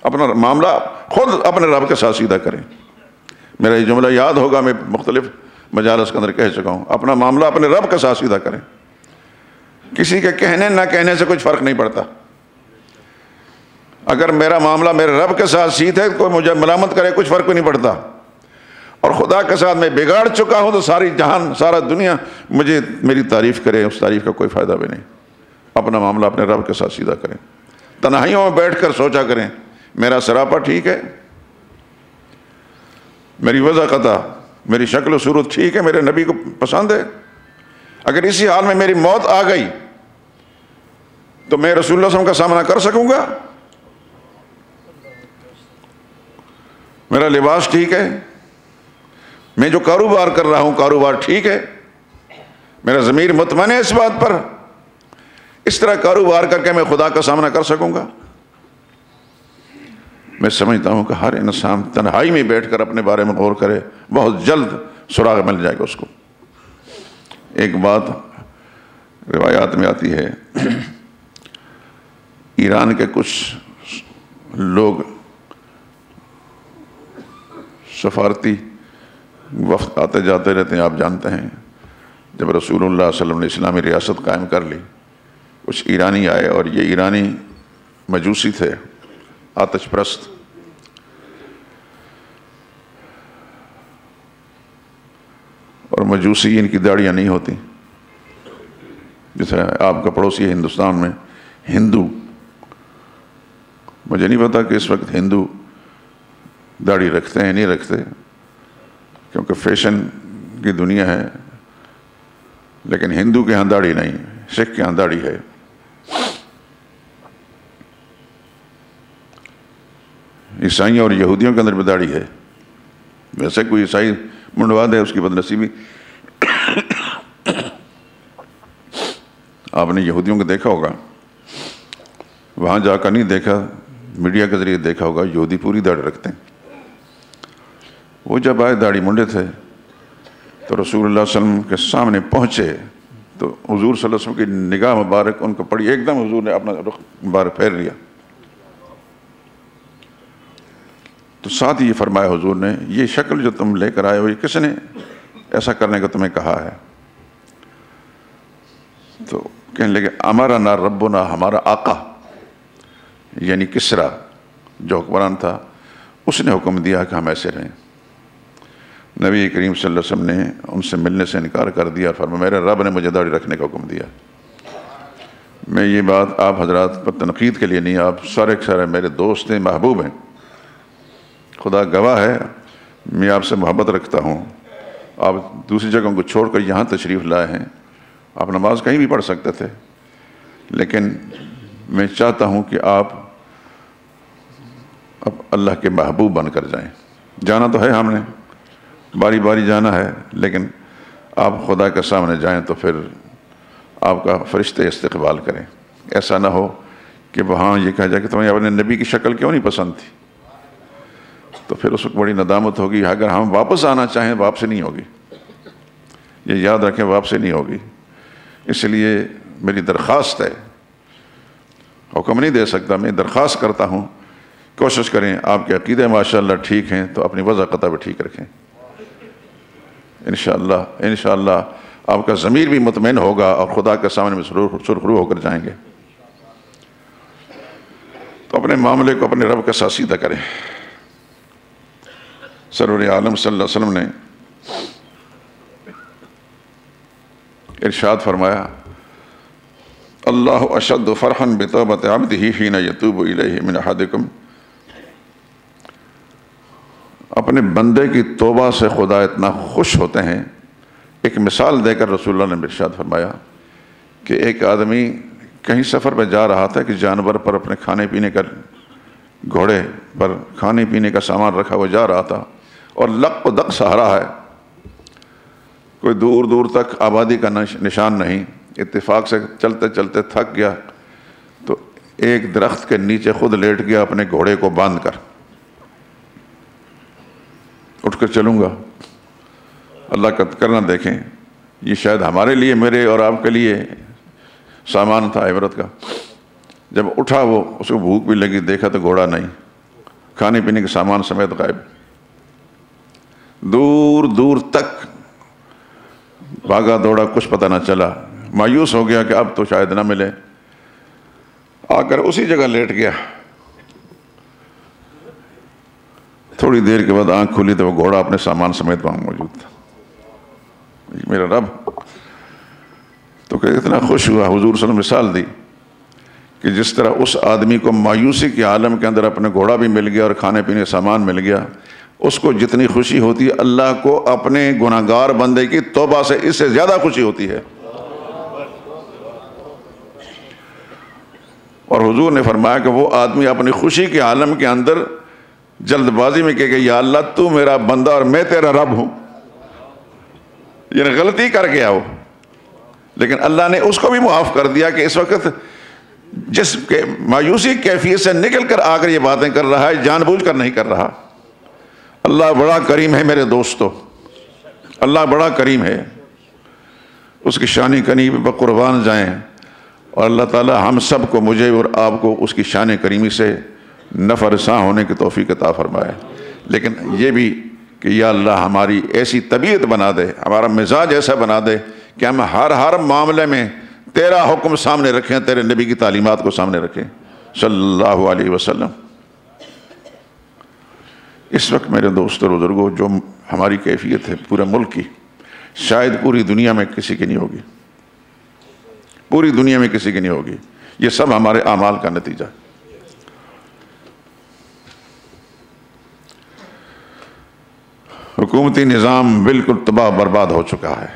اپنا معاملہ خود اپنے رب کے ساتھ سیدھا کریں. میرا یہ جملہ یاد ہوگا، میں مختلف مجالس کے اندر کہہ چکا ہوں. اپنا معاملہ اپنے رب کے ساتھ سیدھا کریں. کسی کے کہنے نہ کہنے سے کچھ فرق نہیں پڑتا. اگر میرا معاملہ میرے رب کے ساتھ سیدھا ہے، کوئی مجھے ملامت کرے کچھ فرق نہیں پڑتا. اور خدا کے ساتھ میں بگاڑ چکا ہوں تو ساری جہان، سارا دنیا مجھے میری تعریف کرے، اس تعریف کا کوئی فائدہ بھی نہیں. اپنا معاملہ اپنے رب کے ساتھ سیدھا کریں. تنہائیوں میں بیٹھ کر سوچا کریں میرا سراپا ٹھیک ہے، میری وضع قطع، میری شکل و صورت ٹھیک ہے، میرے نبی کو پسند ہے. اگر اسی حال میں میری موت آ گئی تو میں رسول اللہ صلی اللہ علیہ وسلم کا سامنا کر سکوں گا؟ میرا لباس ٹھیک ہے، میں جو کاروبار کر رہا ہوں کاروبار ٹھیک ہے، میرا ضمیر مطمئن ہے اس بات پر، اس طرح کاروبار کر کے میں خدا کا سامنا کر سکوں گا؟ میں سمجھتا ہوں کہ ہر انسان تنہائی میں بیٹھ کر اپنے بارے میں غور کرے، بہت جلد سراغ مل جائے گا اس کو. ایک بات روایات میں آتی ہے، ایران کے کچھ لوگ سفارتی وفد آتے جاتے رہتے ہیں، آپ جانتے ہیں. جب رسول اللہ صلی اللہ علیہ وسلم نے اسلامی ریاست قائم کر لی، کچھ ایرانی آئے، اور یہ ایرانی مجوسی تھے، آتش پرست. اور مجوسی ان کی داڑیاں نہیں ہوتی. جیسے آپ کا پڑوسی ہے ہندوستان میں ہندو، مجھے نہیں پتا کہ اس وقت ہندو داڑھی رکھتے ہیں نہیں رکھتے، کیونکہ فیشن کی دنیا ہے، لیکن ہندو کے ہاں داڑھی نہیں، سکھ کے ہاں داڑھی ہے۔ عیسائیوں اور یہودیوں کے اندر بھی داڑھی ہے، ویسے کوئی عیسائی منڈوا دے اس کی بدنصیبی۔ آپ نے یہودیوں کو دیکھا ہوگا، وہاں جا کر نہیں دیکھا، میڈیا کے ذریعے دیکھا ہوگا، یہودی پوری داڑھی رکھتے ہیں۔ وہ جب آئے داڑھی منڈے تھے تو رسول اللہ صلی اللہ علیہ وسلم کے سامنے پہنچے تو حضور صلی اللہ علیہ وسلم کی نگاہ مبارک ان کو پڑی، ایک دم حضور نے اپنا رخ مبارک پھیر لیا، تو ساتھ ہی یہ فرمایا حضور نے، یہ شکل جو تم لے کر آئے ہو، یہ کس نے ایسا کرنے کو تمہیں کہا ہے؟ تو کہنے لگے امرنا ربنا، ہمارا آقا یعنی کسریٰ جو حکمران تھا، اس نے حکم دیا کہ ہم ایسے رہیں۔ نبی کریم صلی اللہ علیہ وسلم نے ان سے ملنے سے انکار کر دیا اور فرمایا میرے رب نے مجھے داڑھی رکھنے کا حکم دیا۔ میں یہ بات آپ حضرات پر تنقید کے لیے نہیں، آپ سارے میرے دوست ہیں، محبوب ہیں، خدا گواہ ہے میں آپ سے محبت رکھتا ہوں۔ آپ دوسری جگہوں کو چھوڑ کر یہاں تشریف لائے ہیں، آپ نماز کہیں بھی پڑھ سکتے تھے، لیکن میں چاہتا ہوں کہ آپ اب اللہ کے محبوب بن کر جائیں۔ جانا تو ہے ہم نے، باری باری جانا ہے، لیکن آپ خدا کے سامنے جائیں تو پھر آپ کا فرشتے استقبال کریں۔ ایسا نہ ہو کہ وہاں یہ کہا جائے کہ تمہیں اپنے نبی کی شکل کیوں نہیں پسند تھی، تو پھر اس وقت بڑی ندامت ہوگی۔ اگر ہم واپس آنا چاہیں واپسی نہیں ہوگی، یہ یاد رکھیں، واپسی نہیں ہوگی۔ اس لیے میری درخواست ہے، حکم نہیں دے سکتا، میں درخواست کرتا ہوں، کوشش کریں، آپ کے عقیدے ماشاءاللہ ٹھیک ہیں تو اپنی وضع قطع بھی ٹھیک رکھیں۔ انشاءاللہ آپ کا ضمیر بھی مطمئن ہوگا اور خدا کے سامنے میں سرخرو ہو کر جائیں گے۔ تو اپنے معاملے کو اپنے رب کے ساتھ سیدھا کریں۔ سرور عالم صلی اللہ علیہ وسلم نے ارشاد فرمایا اللہ اشد فرحا بتوبۃ عبدہ حین یتوب الیہ من احدکم، اپنے بندے کی توبہ سے خدا اتنا خوش ہوتے ہیں۔ ایک مثال دے کر رسول اللہ نے ارشاد فرمایا کہ ایک آدمی کہیں سفر پہ جا رہا تھا کہ جانور پر اپنے کھانے پینے کا، گھوڑے پر کھانے پینے کا سامان رکھا ہوا جا رہا تھا اور لق و دق صحرا ہے، کوئی دور دور تک آبادی کا نشان نہیں۔ اتفاق سے چلتے چلتے تھک گیا تو ایک درخت کے نیچے خود لیٹ گیا اپنے گھوڑے کو باندھ کر، اٹھ کر چلوں گا۔ اللہ کا کرنا دیکھیں، یہ شاید ہمارے لیے، میرے اور آپ کے لیے سامان تھا عبرت کا۔ جب اٹھا وہ، اس کو بھوک بھی لگی، دیکھا تو گھوڑا نہیں، کھانے پینے کے سامان سمیت غائب۔ دور دور تک بھاگا دوڑا، کچھ پتہ نہ چلا، مایوس ہو گیا کہ اب تو شاید نہ ملے، آ کر اسی جگہ لیٹ گیا۔ تھوڑی دیر کے بعد آنکھ کھلی تو وہ گھوڑا اپنے سامان سمیت وہاں موجود تھا۔ میرا رب تو کہ اتنا خوش ہوا، حضور صلی اللہ علیہ وسلم مثال دی کہ جس طرح اس آدمی کو مایوسی کے عالم کے اندر اپنے گھوڑا بھی مل گیا اور کھانے پینے سامان مل گیا، اس کو جتنی خوشی ہوتی ہے اللہ کو اپنے گناہگار بندے کی توبہ سے اس سے زیادہ خوشی ہوتی ہے۔ اور حضور نے فرمایا کہ وہ آدمی اپنی خوشی کے عالم کے اندر جلد بازی میں کہے کہ یا اللہ تو میرا بندہ اور میں تیرا رب ہوں، یعنی غلطی کر گیا ہو، لیکن اللہ نے اس کو بھی معاف کر دیا کہ اس وقت جس کے مایوسی کیفیت سے نکل کر آ کر یہ باتیں کر رہا ہے، جان بوجھ کر نہیں کر رہا۔ اللہ بڑا کریم ہے میرے دوستو، اللہ بڑا کریم ہے، اس کی شان کریمی پر قربان جائیں، اور اللہ تعالی ہم سب کو، مجھے اور آپ کو، اس کی شان کریمی سے نفع رساں ہونے کی توفیق عطا فرمائے۔ لیکن یہ بھی کہ یا اللہ ہماری ایسی طبیعت بنا دے، ہمارا مزاج ایسا بنا دے کہ ہم ہر معاملے میں تیرا حکم سامنے رکھیں، تیرے نبی کی تعلیمات کو سامنے رکھیں صلی اللہ علیہ وسلم۔ اس وقت میرے دوست اور بزرگوں، جو ہماری کیفیت ہے پورے ملک کی، شاید پوری دنیا میں کسی کی نہیں ہوگی، پوری دنیا میں کسی کی نہیں ہوگی۔ یہ سب ہمارے اعمال کا نتیجہ ہے۔ حکومتی نظام بالکل تباہ برباد ہو چکا ہے،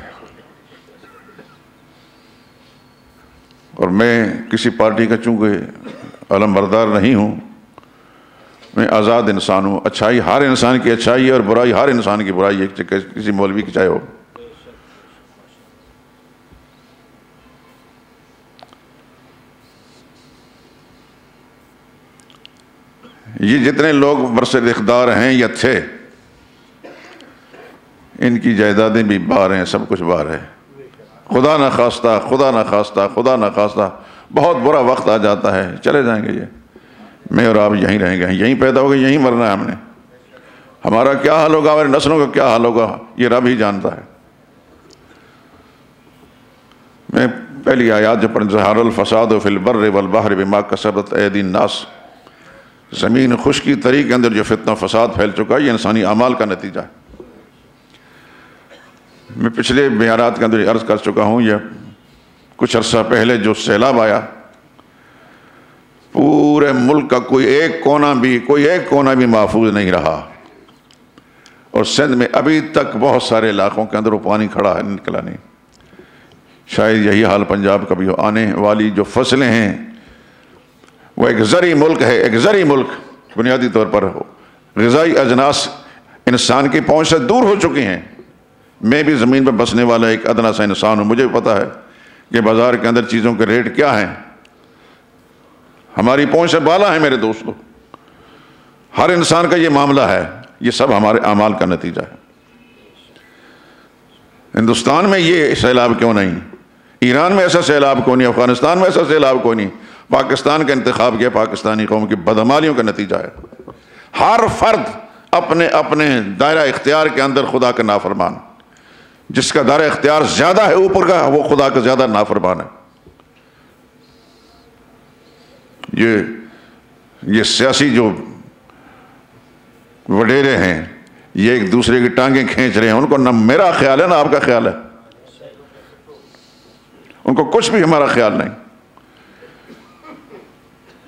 اور میں کسی پارٹی کا چونکہ علم بردار نہیں ہوں، میں آزاد انسان ہوں. اچھائی ہر انسان کی اچھائی ہے اور برائی ہر انسان کی برائی ہے، کسی مولوی کی چاہے ہو. یہ جتنے لوگ برسر اقتدار ہیں یا تھے، ان کی جائیدادیں بھی باہر ہیں، سب کچھ باہر ہے. خدا نہ خواستہ، خدا نہ خواستہ، خدا نہ خواستہ بہت برا وقت آ جاتا ہے، چلے جائیں گے. یہ میں اور آپ یہیں رہیں گے، یہیں پیدا ہو گئے، یہیں مرنا ہے ہم نے. ہمارا کیا حال ہوگا، ہمارے نسلوں کا کیا حال ہوگا، یہ رب ہی جانتا ہے. میں پہلی آیات جو پڑھ، ظہر الفساد فی البر والبحر بما کسبت ایدی الناس، زمین خشکی طریق کے اندر جو فتنہ فساد پھیل چکا ہے، یہ انسانی اعمال کا نتیجہ ہے. میں پچھلے بیانات کے اندر عرض کر چکا ہوں، یہ کچھ عرصہ پہلے جو سیلاب آیا، پورے ملک کا کوئی ایک کونا بھی محفوظ نہیں رہا، اور سندھ میں ابھی تک بہت سارے علاقوں کے اندر وہ پانی کھڑا ہے، نکلا نہیں. شاید یہی حال پنجاب کا بھی ہو. آنے والی جو فصلیں ہیں وہ ایک زرعی ملک ہے، ایک زرعی ملک بنیادی طور پر غذائی اجناس انسان کی پہنچ سے دور ہو چکی ہیں. میں بھی زمین پر بسنے والا ایک ادنا سا انسان ہوں، مجھے پتا ہے کہ بازار کے اندر چیزوں کے ریٹ کیا ہیں. ہماری پہنچ سے بالا ہے میرے دوستو. ہر انسان کا یہ معاملہ ہے، یہ سب ہمارے اعمال کا نتیجہ ہے. ہندوستان میں یہ سیلاب کیوں نہیں، ایران میں ایسا سیلاب کیوں نہیں، افغانستان میں ایسا سیلاب کیوں نہیں؟ پاکستان کا انتخاب کیا پاکستانی قوم کی بدعمالیوں کا نتیجہ ہے. ہر فرد اپنے اپنے دائرہ اختیار کے اندر خدا کا نافرمان، جس کا دائرہ اختیار زیادہ ہے اوپر کا، وہ خدا کا زیادہ نافرمان ہے. یہ سیاسی جو وڈیرے ہیں، یہ ایک دوسرے کی ٹانگیں کھینچ رہے ہیں. ان کو نہ میرا خیال ہے نہ آپ کا خیال ہے، ان کو کچھ بھی ہمارا خیال نہیں.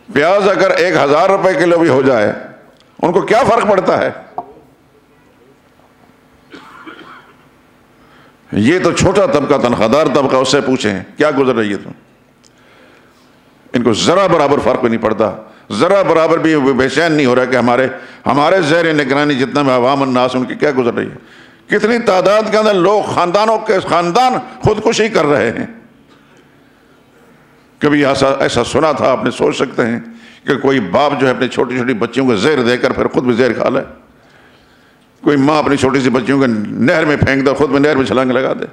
پیاز اگر 1000 روپے کلو بھی ہو جائے، ان کو کیا فرق پڑتا ہے؟ یہ تو چھوٹا طبقہ، تنخواہ دار طبقہ، اس سے پوچھیں کیا گزر رہی ہے تم. ان کو ذرا برابر فرق بھی نہیں پڑتا، ذرا برابر بھی بے چین نہیں ہو رہا کہ ہمارے زیر نگرانی جتنا میں عوام الناس ان کی کیا گزر رہی ہے. کتنی تعداد کے اندر لوگ، خاندان خودکشی کر رہے ہیں. کبھی ایسا سنا تھا، آپ نے سوچ سکتے ہیں کہ کوئی باپ جو ہے اپنے چھوٹی چھوٹی بچیوں کو زہر دے کر پھر خود بھی زہر کھا لے. کوئی ماں اپنی چھوٹی سی بچیوں کو نہر میں پھینک دے، خود بھی نہر میں چھلانگ لگا دے.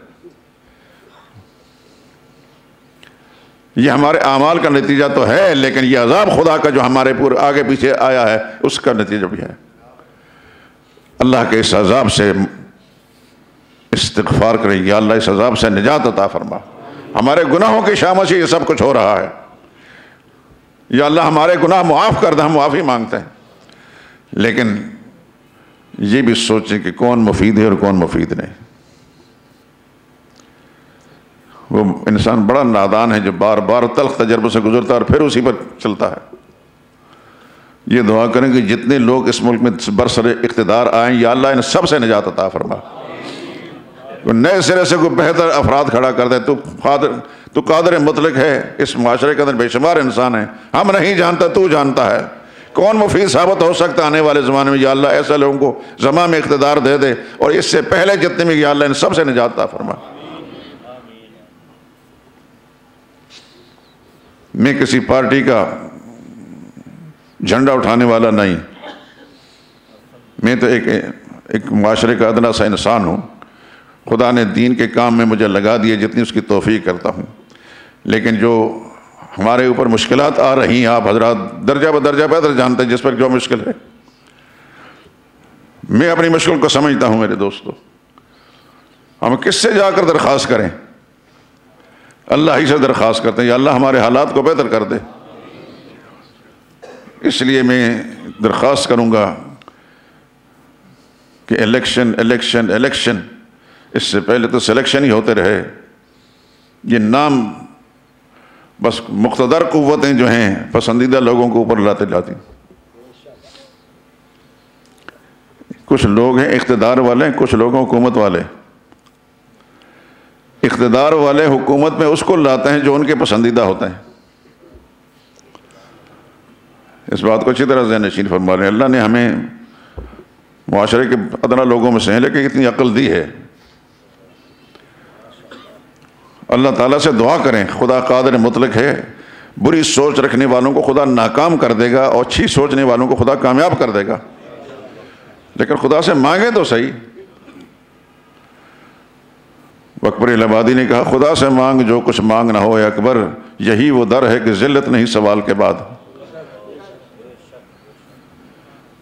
یہ ہمارے اعمال کا نتیجہ تو ہے، لیکن یہ عذاب خدا کا جو ہمارے پورے آگے پیچھے آیا ہے، اس کا نتیجہ بھی ہے. اللہ کے اس عذاب سے استغفار کریں، یا اللہ اس عذاب سے نجات عطا فرما. ہمارے گناہوں کی شامت سے یہ سب کچھ ہو رہا ہے. یا اللہ ہمارے گناہ معاف کر دے، ہم معافی مانگتے ہیں. لیکن یہ بھی سوچیں کہ کون مفید ہے اور کون مفید نہیں. وہ انسان بڑا نادان ہے جو بار بار تلخ تجربے سے گزرتا ہے اور پھر اسی پر چلتا ہے. یہ دعا کریں کہ جتنے لوگ اس ملک میں برسر اقتدار آئیں، یا اللہ ان سب سے نجات عطا فرما. نئے سرے سے کوئی بہتر افراد کھڑا کر دے. تو قادر مطلق ہے. اس معاشرے کے اندر بے شمار انسان ہیں، ہم نہیں جانتا، تو جانتا ہے. کون مفید ثابت ہو سکتا آنے والے زمانے میں؟ یا اللہ ایسا لوگوں کو زمان میں اقتدار دے دے، اور اس سے پہلے جتنے بھی، یا اللہ ان سب سے نجات عطا فرما. میں کسی پارٹی کا جھنڈا اٹھانے والا نہیں، میں تو ایک معاشرے کا ادنا سا انسان ہوں. خدا نے دین کے کام میں مجھے لگا دیے جتنی اس کی توفیق کرتا ہوں. لیکن جو ہمارے اوپر مشکلات آ رہی ہیں، آپ حضرات درجہ بدرجہ بہتر جانتے ہیں جس پر جو مشکل ہے. میں اپنی مشکل کو سمجھتا ہوں میرے دوستو. ہم کس سے جا کر درخواست کریں؟ اللہ ہی سے درخواست کرتے ہیں، یا اللہ ہمارے حالات کو بہتر کر دے. اس لیے میں درخواست کروں گا کہ الیکشن، اس سے پہلے تو سلیکشن ہی ہوتے رہے. یہ نام بس مقتدر قوتیں جو ہیں پسندیدہ لوگوں کو اوپر لاتی. کچھ لوگ ہیں اقتدار والے، کچھ لوگ ہیں حکومت والے۔ اقتدار والے حکومت میں اس کو لاتے ہیں جو ان کے پسندیدہ ہوتا ہے۔ اس بات کو اچھی طرح ذہن نشین فرما رہے ہیں۔ اللہ نے ہمیں معاشرے کے ادنا لوگوں میں سے ہیں، لیکن اتنی عقل دی ہے۔ اللہ تعالیٰ سے دعا کریں، خدا قادر مطلق ہے، بری سوچ رکھنے والوں کو خدا ناکام کر دے گا اور اچھی سوچنے والوں کو خدا کامیاب کر دے گا، لیکن خدا سے مانگیں تو صحیح۔ اکبر الہآبادی نے کہا خدا سے مانگ جو کچھ مانگ نہ ہو اے اکبر، یہی وہ در ہے کہ ذلت نہیں سوال کے بعد۔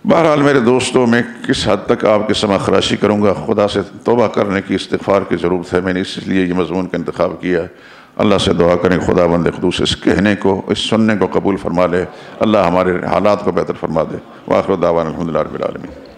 بہرحال میرے دوستوں، میں کس حد تک آپ کی سمع خراشی کروں گا، خدا سے توبہ کرنے کی، استغفار کی ضرورت ہے۔ میں نے اس لیے یہ مضمون کا انتخاب کیا۔ اللہ سے دعا کریں خدا بند قدوس اس کہنے کو، اس سننے کو قبول فرما لے، اللہ ہمارے حالات کو بہتر فرما دے۔ وآخر دعوانا الحمدللہ رب العالمین۔